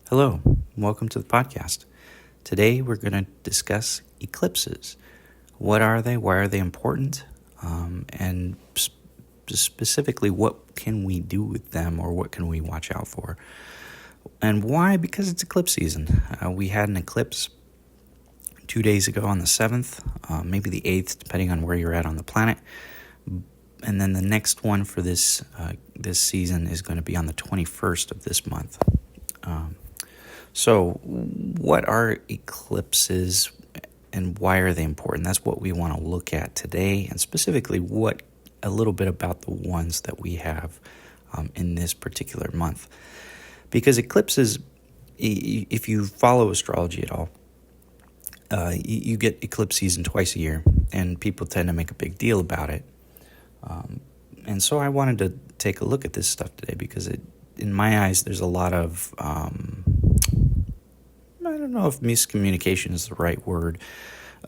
Hello, welcome to the podcast. Today we're going to discuss eclipses. What are they? Why are they important? And specifically, what can we do with them, or what can we watch out for? And why? Because it's eclipse season. We had an eclipse 2 days ago on the 7th, maybe the 8th, depending on where you're at on the planet. And then the next one for this season is going to be on the 21st of this month. So what are eclipses and why are they important? That's what we want to look at today, and specifically a little bit about the ones that we have in this particular month. Because eclipses, if you follow astrology at all, you get eclipse season twice a year, and people tend to make a big deal about it. And so I wanted to take a look at this stuff today because in my eyes, there's a lot of, I don't know if miscommunication is the right word.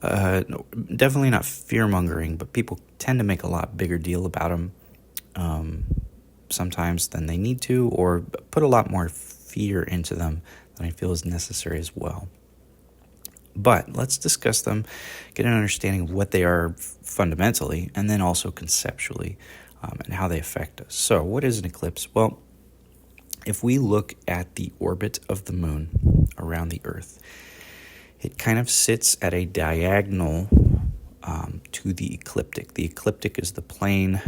Definitely not fear-mongering, but people tend to make a lot bigger deal about them sometimes than they need to, or put a lot more fear into them than I feel is necessary as well. But let's discuss them, get an understanding of what they are fundamentally, and then also conceptually, and how they affect us. So what is an eclipse? Well, if we look at the orbit of the moon around the Earth, it kind of sits at a diagonal to the ecliptic. The ecliptic is the plane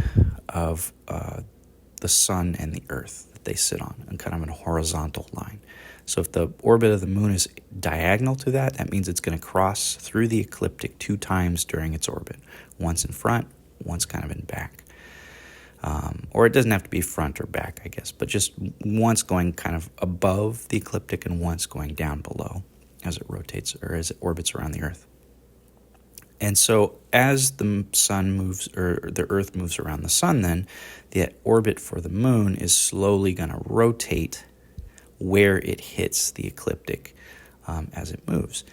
of the sun and the Earth that they sit on, and kind of a horizontal line. So if the orbit of the moon is diagonal to that means it's going to cross through the ecliptic 2 times during its orbit. Once in front, once kind of in back. Or it doesn't have to be front or back, I guess, but just once going kind of above the ecliptic and once going down below as it rotates or as it orbits around the Earth. And so as the sun moves, or the Earth moves around the sun, then the orbit for the moon is slowly going to rotate where it hits the ecliptic as it moves.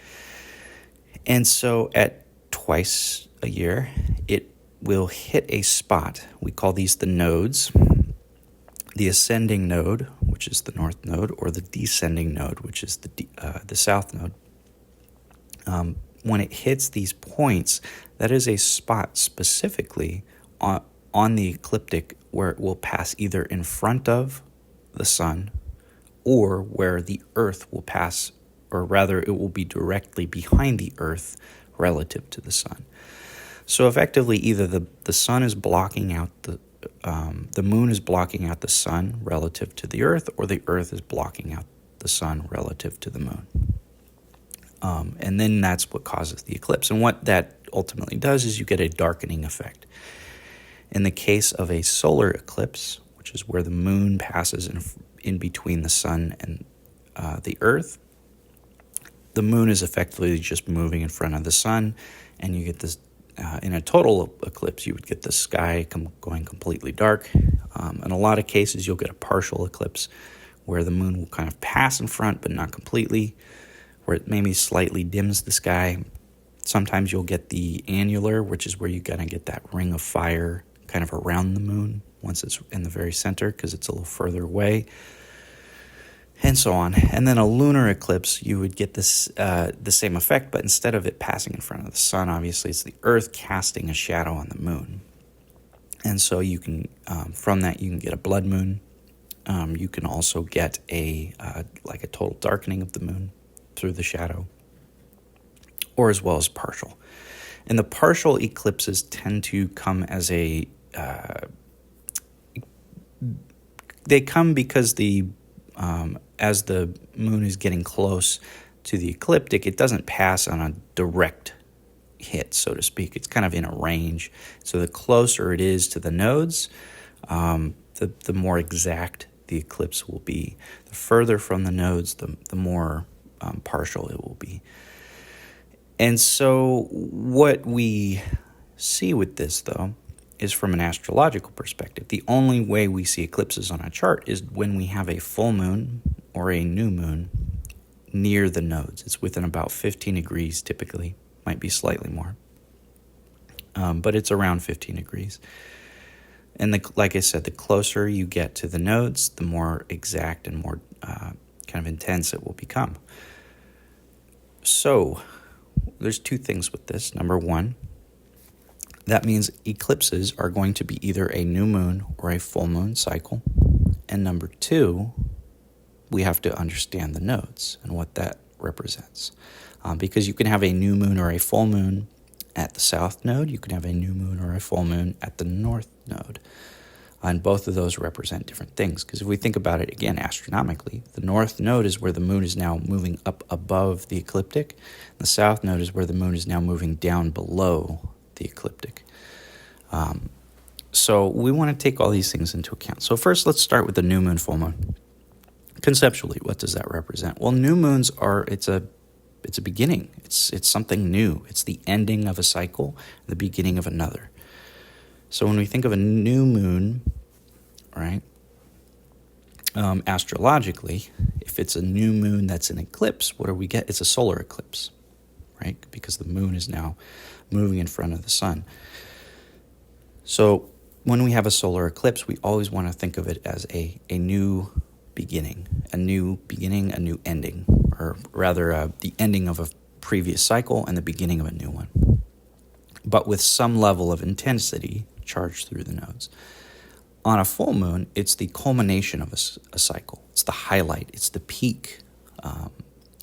And so at twice a year, it will hit a spot. We call these the nodes. The ascending node, which is the north node, or the descending node, which is the south node. When it hits these points, that is a spot specifically on the ecliptic where it will pass either in front of the sun or where the Earth will pass, or rather it will be directly behind the Earth relative to the sun. So effectively, either the sun is blocking out the moon is blocking out the sun relative to the Earth, or the Earth is blocking out the sun relative to the moon. And then that's what causes the eclipse. And what that ultimately does is you get a darkening effect. In the case of a solar eclipse, which is where the moon passes in between the sun and the Earth, the moon is effectively just moving in front of the sun, and you get this. In a total eclipse, you would get the sky going completely dark. In a lot of cases, you'll get a partial eclipse where the moon will kind of pass in front, but not completely, where it maybe slightly dims the sky. Sometimes you'll get the annular, which is where you kind of get that ring of fire kind of around the moon once it's in the very center because it's a little further away, and so on. And then a lunar eclipse, you would get this the same effect, but instead of it passing in front of the sun, obviously it's the Earth casting a shadow on the moon. And so you can, from that, you can get a blood moon. You can also get a total darkening of the moon through the shadow, or as well as partial. And the partial eclipses tend to come as they come because as the moon is getting close to the ecliptic, it doesn't pass on a direct hit, so to speak. It's kind of in a range. So the closer it is to the nodes, the more exact the eclipse will be. The further from the nodes, the more partial it will be. And so what we see with this, though, is from an astrological perspective. The only way we see eclipses on a chart is when we have a full moon or a new moon near the nodes. It's within about 15 degrees typically, might be slightly more, but it's around 15 degrees. And like I said, the closer you get to the nodes, the more exact and more kind kind of intense it will become. So there's two things with this. Number one, that means eclipses are going to be either a new moon or a full moon cycle. And number two, we have to understand the nodes and what that represents. Because you can have a new moon or a full moon at the south node. You can have a new moon or a full moon at the north node. And both of those represent different things. Because if we think about it, again, astronomically, the north node is where the moon is now moving up above the ecliptic. And the south node is where the moon is now moving down below the ecliptic. So we want to take all these things into account. So first, let's start with the new moon, full moon. Conceptually, what does that represent? Well, new moons it's a beginning. It's something new. It's the ending of a cycle, the beginning of another. So when we think of a new moon, right, astrologically, if it's a new moon that's an eclipse, what do we get? It's a solar eclipse, right? Because the moon is now moving in front of the sun. So when we have a solar eclipse, we always want to think of it as a new beginning, a new ending, or rather the ending of a previous cycle and the beginning of a new one, but with some level of intensity charged through the nodes. On a full moon, it's the culmination of a cycle. It's the highlight. It's the peak.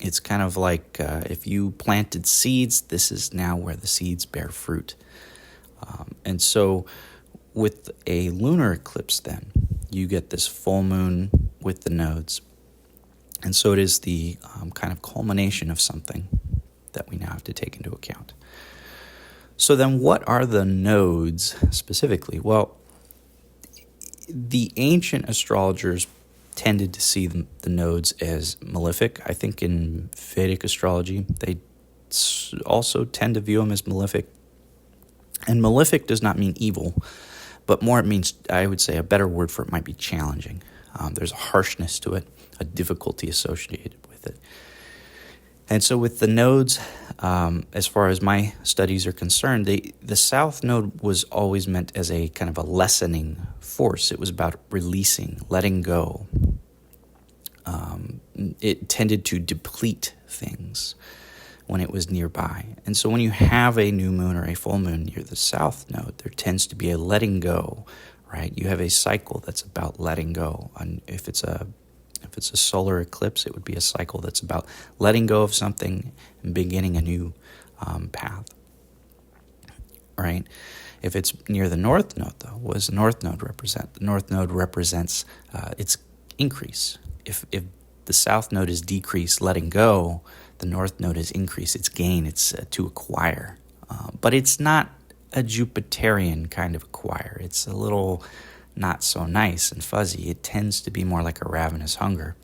It's kind of like if you planted seeds, this is now where the seeds bear fruit. And so with a lunar eclipse then, you get this full moon with the nodes. And so it is the kind of culmination of something that we now have to take into account. So then what are the nodes specifically? Well, the ancient astrologers tended to see the nodes as malefic. I think in Vedic astrology, they also tend to view them as malefic. And malefic does not mean evil, but more it means, I would say a better word for it might be challenging. There's a harshness to it, a difficulty associated with it. And so with the nodes, as far as my studies are concerned, the south node was always meant as a kind of a lessening force. It was about releasing, letting go. It tended to deplete things when it was nearby. And so when you have a new moon or a full moon near the south node, there tends to be a letting go, right? You have a cycle that's about letting go. And if it's a solar eclipse, it would be a cycle that's about letting go of something and beginning a new path, right? If it's near the north node, though, what does the north node represent? The north node represents its increase. If the south node is decrease, letting go, the north node is increase, its gain, it's to acquire. But it's not a Jupiterian kind of acquire. It's a little not so nice and fuzzy. It tends to be more like a ravenous hunger,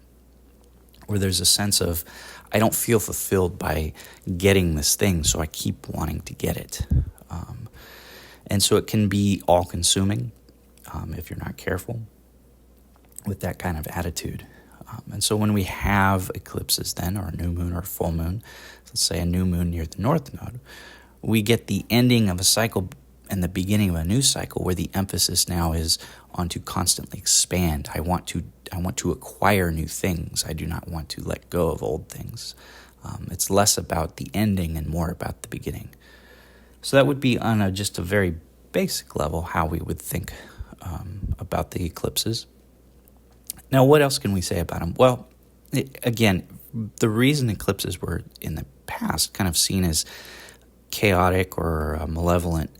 where there's a sense of, I don't feel fulfilled by getting this thing, so I keep wanting to get it. And so it can be all-consuming if you're not careful with that kind of attitude. And so when we have eclipses then, or a new moon or a full moon, let's say a new moon near the north node, we get the ending of a cycle and the beginning of a new cycle, where the emphasis now is on to constantly expand. I want to acquire new things. I do not want to let go of old things. It's less about the ending and more about the beginning. So that would be on just a very basic level how we would think about the eclipses. Now, what else can we say about them? Well, again, the reason eclipses were in the past kind of seen as chaotic or malevolent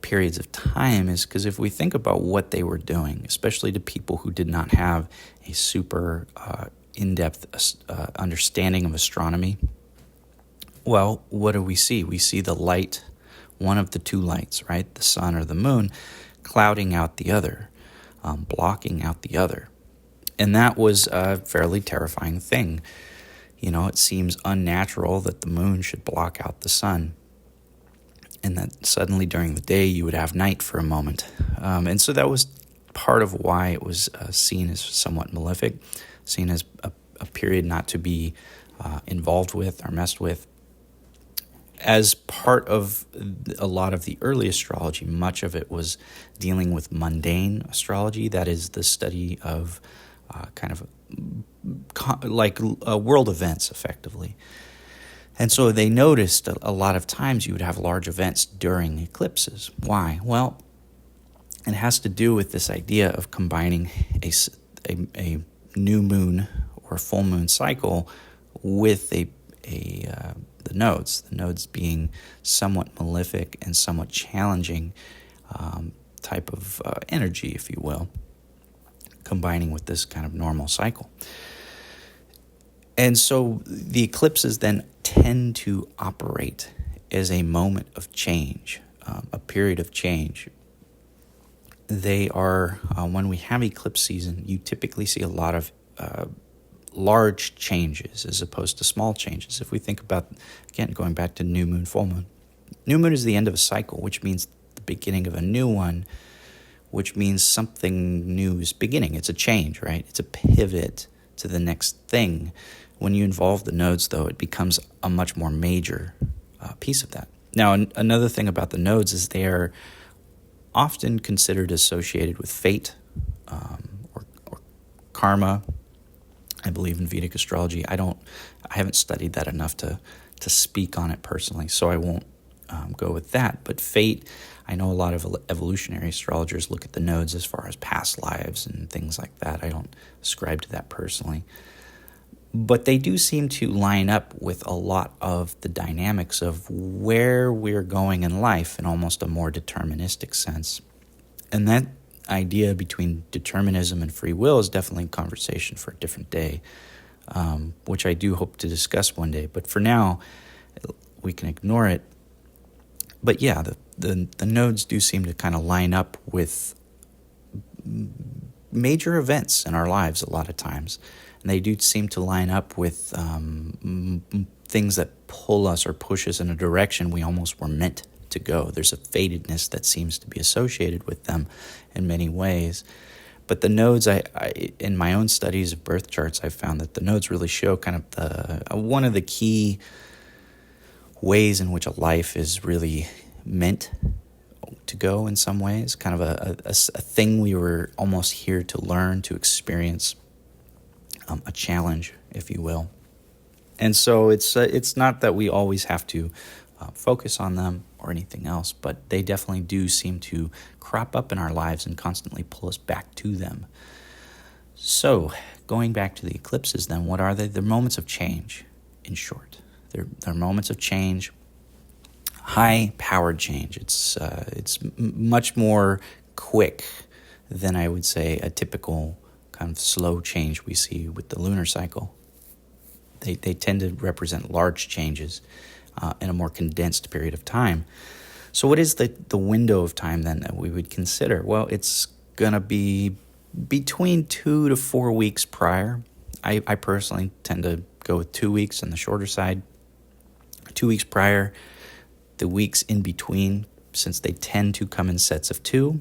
periods of time is because if we think about what they were doing, especially to people who did not have a super in-depth understanding of astronomy, well, what do? We see the light, one of the two lights, right? The sun or the moon, clouding out the other, blocking out the other. And that was a fairly terrifying thing. You know, it seems unnatural that the moon should block out the sun, and that suddenly during the day you would have night for a moment. And so that was part of why it was seen as somewhat malefic, seen as a period not to be involved with or messed with. As part of a lot of the early astrology, much of it was dealing with mundane astrology, that is the study of kind of world events, effectively. And so they noticed a lot of times you would have large events during eclipses. Why? Well, it has to do with this idea of combining a new moon or full moon cycle with the nodes being somewhat malefic and somewhat challenging type of energy, if you will, combining with this kind of normal cycle. And so the eclipses then tend to operate as a moment of change, a period of change. They are, when we have eclipse season, you typically see a lot of large changes as opposed to small changes. If we think about, again, going back to new moon, full moon. New moon is the end of a cycle, which means the beginning of a new one, which means something new is beginning. It's a change, right? It's a pivot to the next thing. When you involve the nodes, though, it becomes a much more major piece of that. Now, another thing about the nodes is they are often considered associated with fate or karma. I believe in Vedic astrology. I haven't studied that enough to speak on it personally, so I won't go with that. But fate, I know a lot of evolutionary astrologers look at the nodes as far as past lives and things like that. I don't ascribe to that personally. But they do seem to line up with a lot of the dynamics of where we're going in life in almost a more deterministic sense. And that idea between determinism and free will is definitely a conversation for a different day, which I do hope to discuss one day. But for now, we can ignore it. But yeah, the nodes do seem to kind of line up with major events in our lives a lot of times. And they do seem to line up with things that pull us or push us in a direction we almost were meant to go. There's a fatedness that seems to be associated with them in many ways. But the nodes, I in my own studies of birth charts, I found that the nodes really show kind of one of the key ways in which a life is really meant to go in some ways, kind of a thing we were almost here to learn, to experience. A challenge, if you will. And so it's not that we always have to focus on them or anything else, but they definitely do seem to crop up in our lives and constantly pull us back to them. So going back to the eclipses then, what are they? They're moments of change, in short. They're moments of change, high-powered change. It's much more quick than I would say a typical kind of slow change we see with the lunar cycle. They tend to represent large changes in a more condensed period of time. So what is the window of time then that we would consider? Well, it's going to be between 2 to 4 weeks prior. I personally tend to go with 2 weeks on the shorter side. 2 weeks prior, the weeks in between, since they tend to come in sets of 2,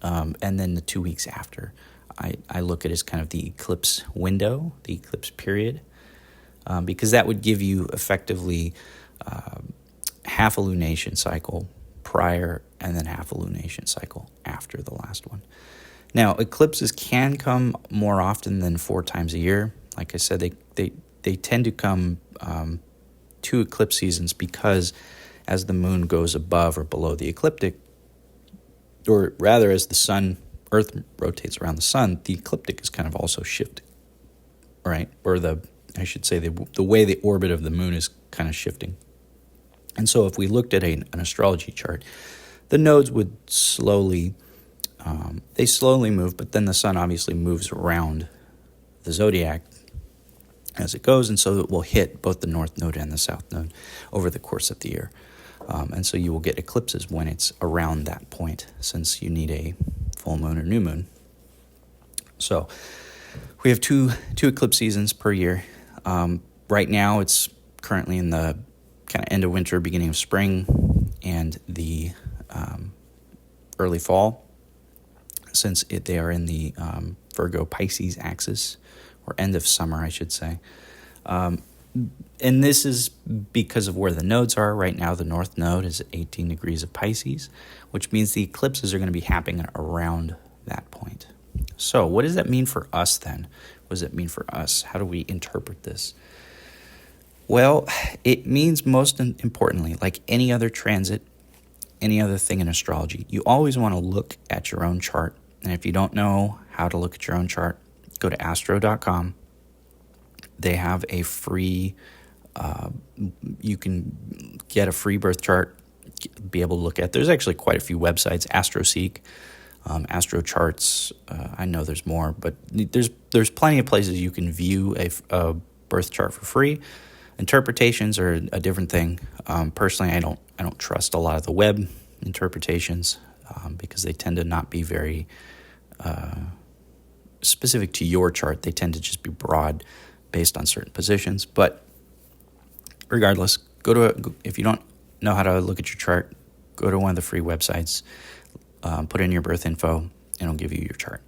and then the 2 weeks after. I look at it as kind of the eclipse window, the eclipse period, because that would give you effectively half a lunation cycle prior and then half a lunation cycle after the last one. Now, eclipses can come more often than 4 times a year. Like I said, they tend to come 2 eclipse seasons because as the moon goes above or below the ecliptic, or rather as the Earth rotates around the sun, the ecliptic is kind of also shifting, right? Or the way the orbit of the moon is kind of shifting. And so if we looked at an astrology chart, the nodes would slowly move, but then the sun obviously moves around the zodiac as it goes, and so it will hit both the north node and the south node over the course of the year. And so you will get eclipses when it's around that point, since you need a full moon or new moon. So we have two eclipse seasons per year. Right now it's currently in the kind of end of winter, beginning of spring, and the early fall, since they are in the Virgo Pisces axis, or end of summer, I should say. And this is because of where the nodes are. Right now, the north node is at 18 degrees of Pisces, which means the eclipses are going to be happening around that point. So what does that mean for us then does it mean for us? How do we interpret this? Well, it means most importantly, like any other transit, any other thing in astrology, you always want to look at your own chart. And if you don't know how to look at your own chart, go to astro.com. They have a free, you can get a free birth chart, be able to look at. There's actually quite a few websites, AstroSeek, Astro Charts. I know there's more, but there's plenty of places you can view a birth chart for free. Interpretations are a different thing. Personally, I don't trust a lot of the web interpretations because they tend to not be very specific to your chart. They tend to just be broad, based on certain positions. But regardless, if you don't know how to look at your chart, go to one of the free websites, put in your birth info, and it'll give you your chart.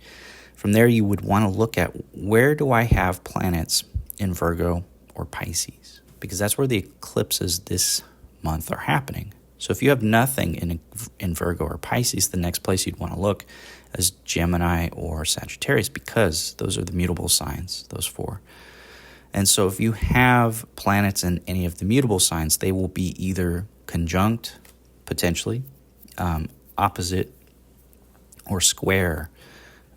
From there, you would want to look at, where do I have planets in Virgo or Pisces? Because that's where the eclipses this month are happening. So if you have nothing in Virgo or Pisces, the next place you'd want to look is Gemini or Sagittarius, because those are the mutable signs, those four. And so if you have planets in any of the mutable signs, they will be either conjunct, potentially, opposite, or square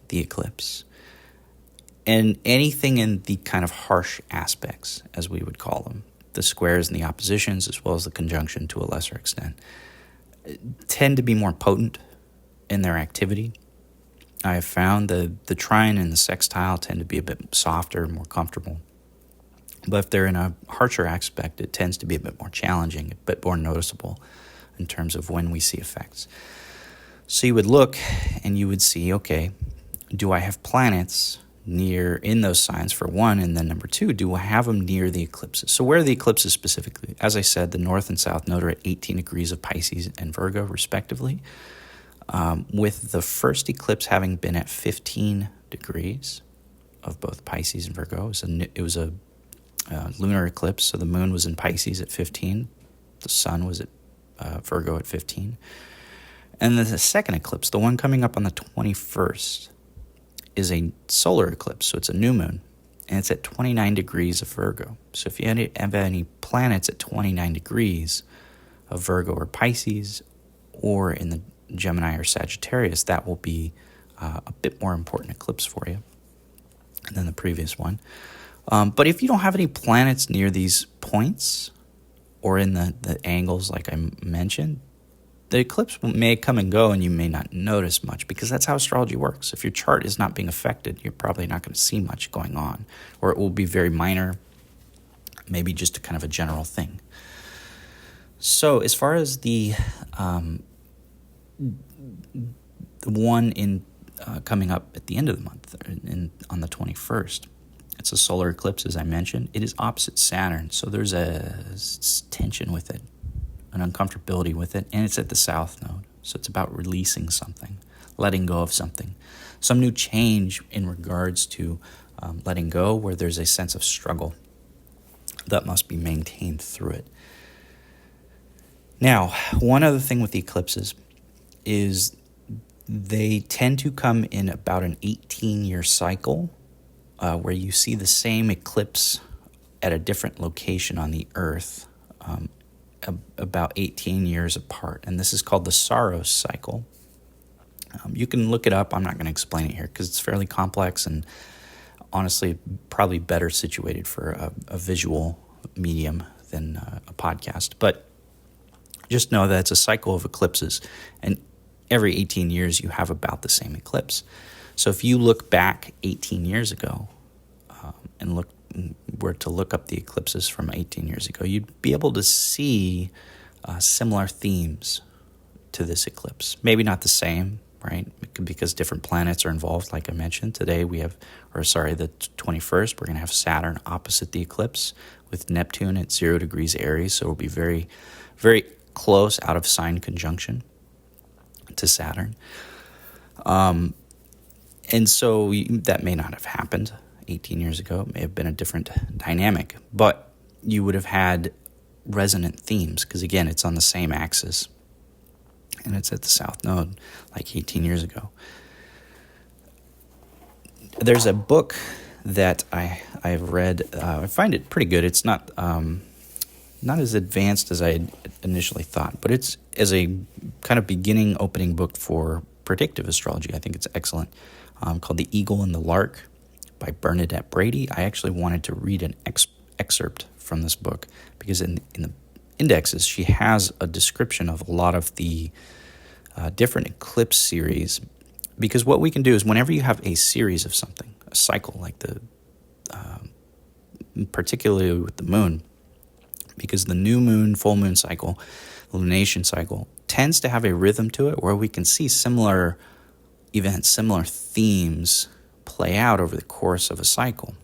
the eclipse. And anything in the kind of harsh aspects, as we would call them, the squares and the oppositions, as well as the conjunction to a lesser extent, tend to be more potent in their activity. I have found the trine and the sextile tend to be a bit softer, more comfortable. But if they're in a harsher aspect, it tends to be a bit more challenging, a bit more noticeable in terms of when we see effects. So you would look and you would see, okay, do I have planets in those signs, for one, and then number two, do I have them near the eclipses? So where are the eclipses specifically? As I said, the north and south node are at 18 degrees of Pisces and Virgo, respectively, with the first eclipse having been at 15 degrees of both Pisces and Virgo. It was a lunar eclipse, so the moon was in Pisces at 15, the sun was at Virgo at 15. And then the second eclipse, the one coming up on the 21st, is a solar eclipse, so it's a new moon, and it's at 29 degrees of Virgo. So if you have any planets at 29 degrees of Virgo or Pisces, or in the Gemini or Sagittarius, that will be a bit more important eclipse for you than the previous one. But if you don't have any planets near these points, or in the angles like I mentioned, the eclipse may come and go and you may not notice much, because that's how astrology works. If your chart is not being affected, you're probably not going to see much going on, or it will be very minor, maybe just a kind of a general thing. So as far as the one coming up at the end of the month, on the 21st, it's a solar eclipse, as I mentioned. It is opposite Saturn, so there's a tension with it, an uncomfortability with it, and it's at the south node. So it's about releasing something, letting go of something, some new change in regards to letting go, where there's a sense of struggle that must be maintained through it. Now, one other thing with the eclipses is they tend to come in about an 18-year cycle, where you see the same eclipse at a different location on the Earth, about 18 years apart. And this is called the Saros cycle. You can look it up. I'm not going to explain it here because it's fairly complex and honestly probably better situated for a visual medium than a podcast. But just know that it's a cycle of eclipses, and every 18 years you have about the same eclipse. So if you look back 18 years ago and were to look up the eclipses from 18 years ago, you'd be able to see similar themes to this eclipse. Maybe not the same, right? Because different planets are involved, like I mentioned. Today the 21st, we're going to have Saturn opposite the eclipse with Neptune at 0 degrees Aries, so it'll be very, very close out of sign conjunction to Saturn. And so that may not have happened 18 years ago. It may have been a different dynamic, but you would have had resonant themes because, again, it's on the same axis and it's at the south node like 18 years ago. There's a book that I've read. I find it pretty good. It's not as advanced as I had initially thought, but it's as a kind of beginning opening book for predictive astrology. I think it's excellent. Called The Eagle and the Lark by Bernadette Brady. I actually wanted to read an excerpt from this book because in the indexes she has a description of a lot of the different eclipse series. Because what we can do is whenever you have a series of something, a cycle like particularly with the moon, because the new moon, full moon cycle, lunation cycle tends to have a rhythm to it where we can see similar events, similar themes play out over the course of a cycle.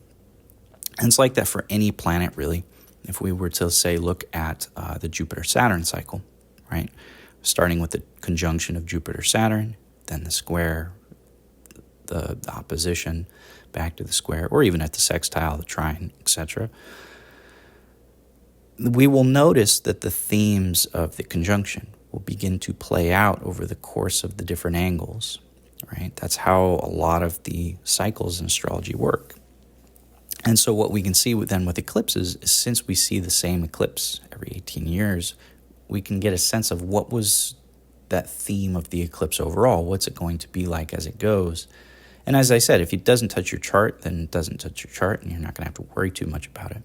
And it's like that for any planet, really. If we were to, say, look at the Jupiter-Saturn cycle, right? Starting with the conjunction of Jupiter-Saturn, then the square, the opposition, back to the square, or even at the sextile, the trine, etc. We will notice that the themes of the conjunction will begin to play out over the course of the different angles, right? That's how a lot of the cycles in astrology work. And so what we can see then with eclipses is since we see the same eclipse every 18 years, we can get a sense of what was that theme of the eclipse overall. What's it going to be like as it goes? And as I said, if it doesn't touch your chart, then it doesn't touch your chart, and you're not going to have to worry too much about it.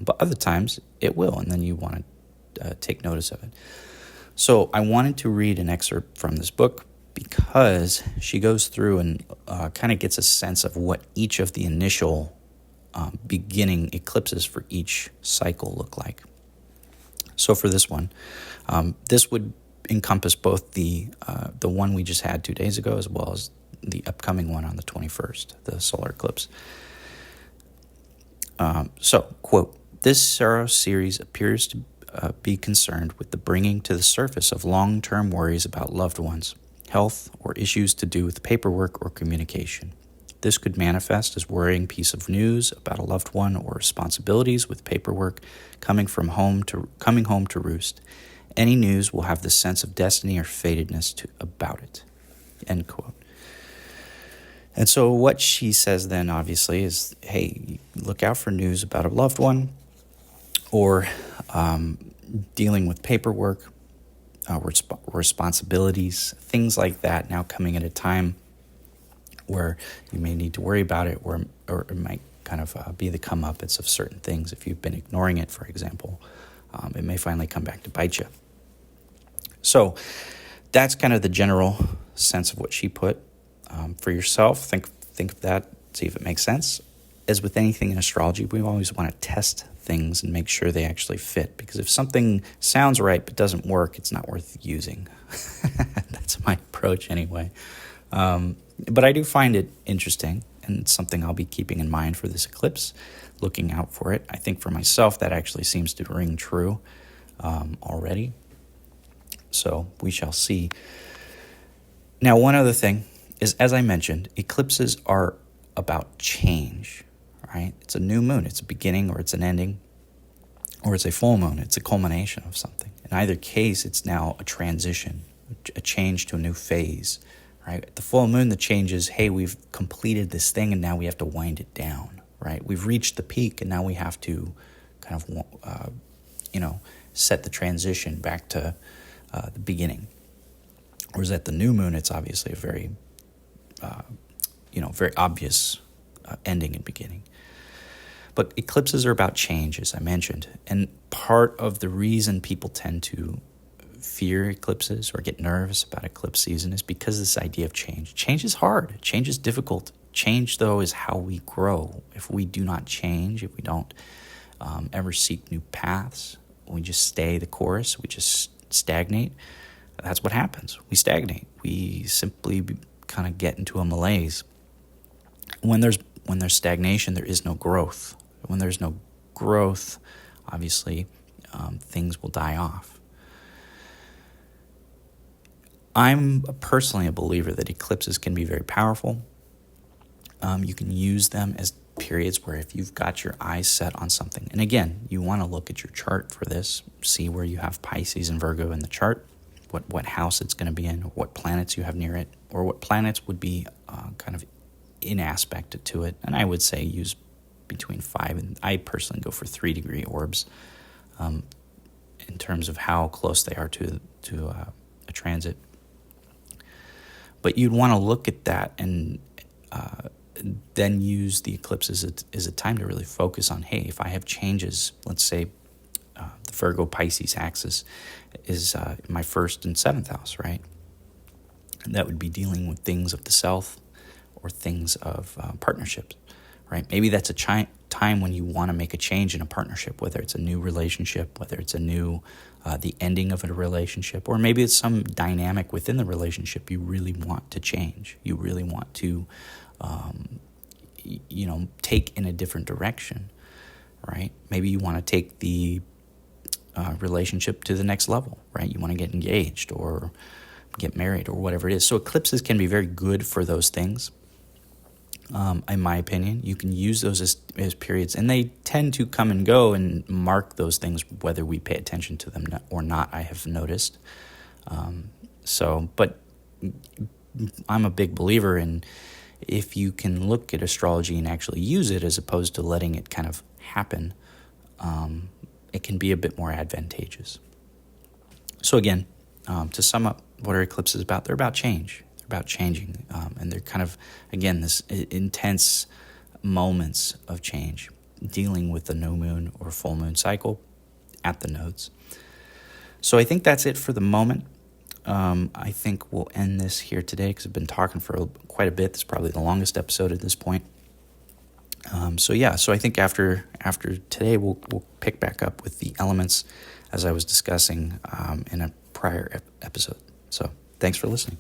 But other times, it will, and then you want to take notice of it. So I wanted to read an excerpt from this book because she goes through and kind of gets a sense of what each of the initial beginning eclipses for each cycle look like. So for this one, this would encompass both the one we just had 2 days ago as well as the upcoming one on the 21st, the solar eclipse. So, quote, "This Saros series appears to be concerned with the bringing to the surface of long-term worries about loved ones, health, or issues to do with paperwork or communication. This could manifest as worrying piece of news about a loved one or responsibilities with paperwork coming home to roost. Any news will have the sense of destiny or fatedness about it." End quote. And so what she says then, obviously, is, hey, look out for news about a loved one or dealing with paperwork, responsibilities, things like that now coming at a time where you may need to worry about it or it might kind of be the comeuppance of certain things. If you've been ignoring it, for example, it may finally come back to bite you. So that's kind of the general sense of what she put. For yourself, think of that, see if it makes sense. As with anything in astrology, we always want to test things and make sure they actually fit. Because if something sounds right but doesn't work, it's not worth using. That's my approach anyway. But I do find it interesting, and it's something I'll be keeping in mind for this eclipse, looking out for it. I think for myself, that actually seems to ring true already. So we shall see. Now, one other thing is, as I mentioned, eclipses are about change, right? It's a new moon. It's a beginning or it's an ending, or it's a full moon. It's a culmination of something. In either case, it's now a transition, a change to a new phase, right? The full moon, the change is, hey, we've completed this thing and now we have to wind it down, right? We've reached the peak and now we have to kind of, set the transition back to the beginning. Whereas at the new moon, it's obviously a very very obvious ending and beginning. But eclipses are about change, as I mentioned. And part of the reason people tend to fear eclipses or get nervous about eclipse season is because of this idea of change. Change is hard. Change is difficult. Change, though, is how we grow. If we do not change, if we don't ever seek new paths, we just stay the course, we just stagnate, that's what happens. We stagnate. We simply kind of get into a malaise. When there's stagnation, there is no growth. When there's no growth, obviously, things will die off. I'm personally a believer that eclipses can be very powerful. You can use them as periods where if you've got your eyes set on something, and again, you want to look at your chart for this, see where you have Pisces and Virgo in the chart, what house it's going to be in, or what planets you have near it, or what planets would be kind of in aspect to it. And I would say use between 5 and I personally go for 3-degree orbs in terms of how close they are to a transit. But you'd want to look at that and then use the eclipse as a time to really focus on, hey, if I have changes, let's say the Virgo-Pisces axis is my 1st and 7th house, right? And that would be dealing with things of the self or things of partnerships, right? Maybe that's a time when you want to make a change in a partnership, whether it's a new relationship, whether it's a new, the ending of a relationship, or maybe it's some dynamic within the relationship you really want to change. You really want to, take in a different direction, right? Maybe you want to take the relationship to the next level, right? You want to get engaged or get married or whatever it is. So eclipses can be very good for those things. In my opinion, you can use those as periods, and they tend to come and go and mark those things whether we pay attention to them or not, I have noticed. But I'm a big believer in if you can look at astrology and actually use it as opposed to letting it kind of happen, it can be a bit more advantageous. So again, to sum up, what are eclipses about? They're about change. They're about changing. And they're kind of, again, this intense moments of change, dealing with the new moon or full moon cycle at the nodes. So I think that's it for the moment. I think we'll end this here today because I've been talking for quite a bit. This is probably the longest episode at this point. So I think after today, we'll pick back up with the elements as I was discussing in a prior episode. So thanks for listening.